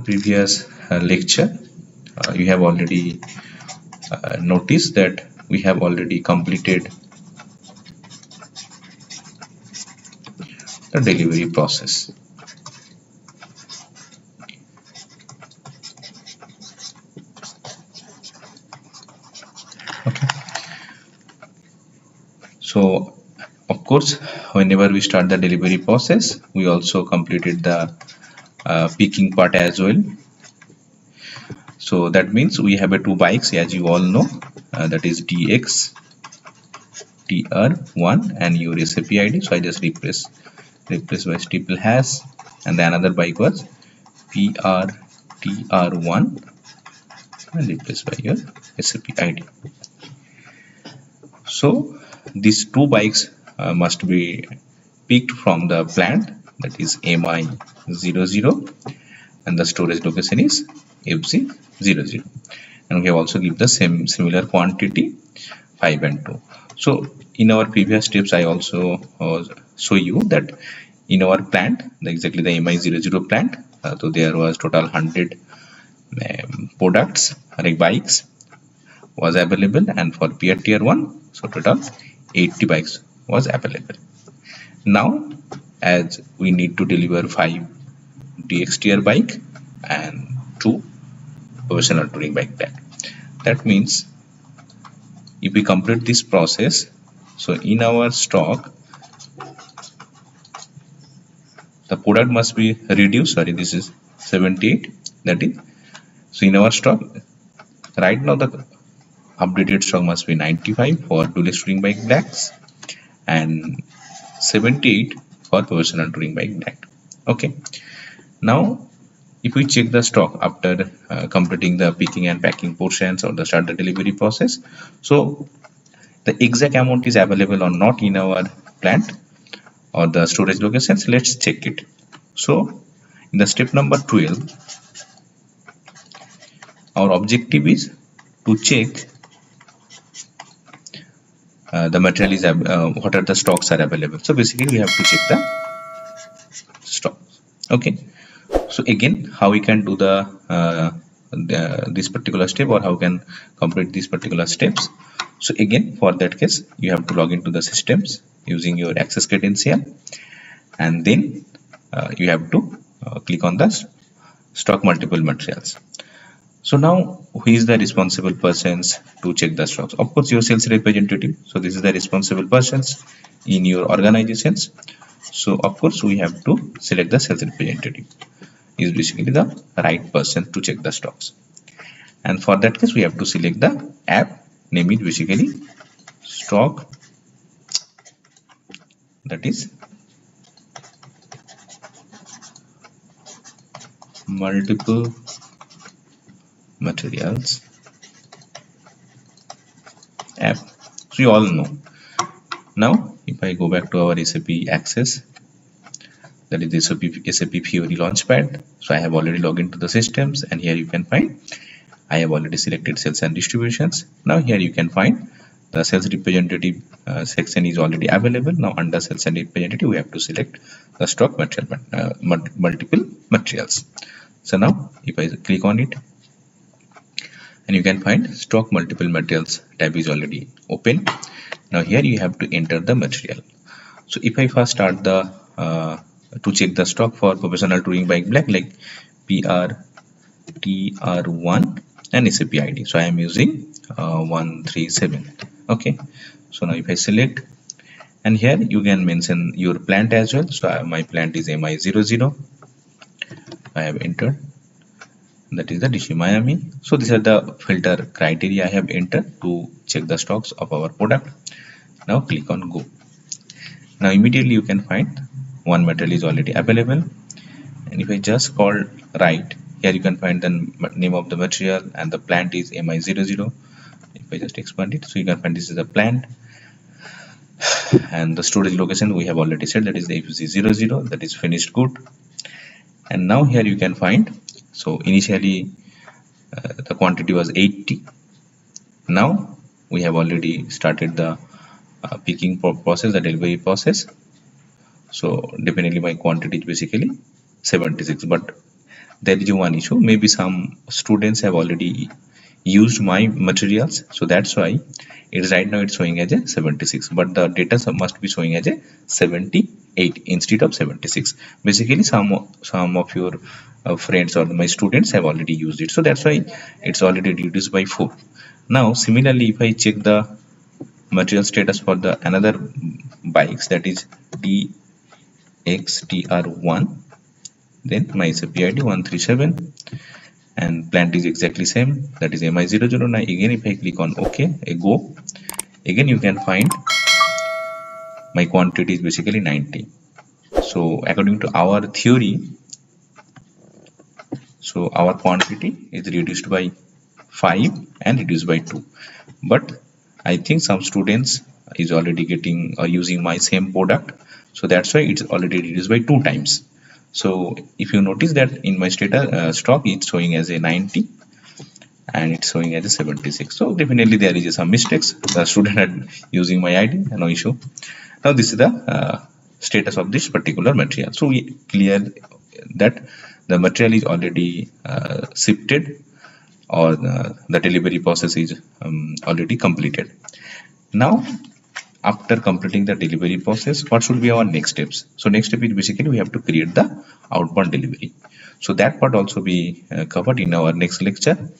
previous lecture, you have already noticed that we have already completed the delivery process. Okay. So of course, whenever we start the delivery process, we also completed the picking part as well. So that means we have two bikes, as you all know, that is DX TR1 and your SAP ID. So I just replace by triple hash, and the another bike was PRTR1 and replaced by your SAP ID. So these two bikes must be picked from the plant, that is MI00, and the storage location is FC00, and we have also give the similar quantity 5 and 2. So in our previous steps I also show you that in our plant, exactly the MI00 plant, so there was total 100 products like bikes was available, and for peer tier 1, so total 80 bikes was available. Now as we need to deliver 5 DX tier bike and 2 professional touring bike pack, that means if we complete this process, so in our stock the product must be reduced. Sorry, this is 78, that is, so in our stock right now the updated stock must be 95 for duelist touring bike blacks and 78 for professional touring bike black. Okay, now if we check the stock after completing the picking and packing portions or the start the delivery process, so the exact amount is available or not in our plant or the storage locations. Let's check it. So in the step number 12, our objective is to check the material is what are the stocks are available. So basically we have to check the stocks. Okay, so again, how we can do this particular step, or how we can complete these particular steps. So again, for that case you have to log into the systems using your access credential, and then you have to click on the stock multiple materials. So now who is the responsible persons to check the stocks? Of course your sales representative. So this is the responsible persons in your organizations. So of course we have to select the sales representative, is basically the right person to check the stocks, and for that case we have to select the app name is basically stock, that is multiple materials app. So you all know. Now if I go back to our SAP access, that is SAP Fiori Launchpad, so I have already logged into the systems, and here you can find I have already selected sales and distributions. Now here you can find the sales representative section is already available. Now under sales and representative we have to select the stock material multiple materials. So now if I click on it, and you can find stock multiple materials tab is already open. Now here you have to enter the material. So if I first start the to check the stock for professional touring bike black, like PRTR1 and SAP ID, so I am using 137. Okay, so now if I select, and here you can mention your plant as well. So my plant is MI00. I have entered, that is the DC Miami. So these are the filter criteria I have entered to check the stocks of our product. Now click on go. Now immediately you can find one material is already available, and if I just scroll right, here you can find the name of the material, and the plant is MI00. If I just expand it, so you can find this is the plant, and the storage location we have already said, that is the FC00, that is finished good. And now here you can find, so initially the quantity was 80. Now we have already started the picking process, the delivery process. So definitely my quantity is basically 76, but there is one issue. Maybe some students have already used my materials, so that's why it's right now it's showing as a 76, but the data must be showing as a 78 instead of 76. Basically some of your friends or my students have already used it, so that's why it's already reduced by 4. Now similarly, if I check the material status for the another bikes, that is DXTR1, then my SAP ID 137, and plant is exactly same, that is MI00. Now again if I click on OK, go, again you can find my quantity is basically 90. So according to our theory, so our quantity is reduced by 5 and reduced by 2, but I think some students is already getting or using my same product, so that's why it's already reduced by 2 times. So if you notice that in my status stock it's showing as a 90 and it's showing as a 76, so definitely there is some mistakes, the student are using my ID, no issue. Now this is the status of this particular material. So we clear that the material is already shifted, or the delivery process is already completed. Now after completing the delivery process, what should be our next steps? So next step is basically we have to create the outbound delivery. So that part also be covered in our next lecture.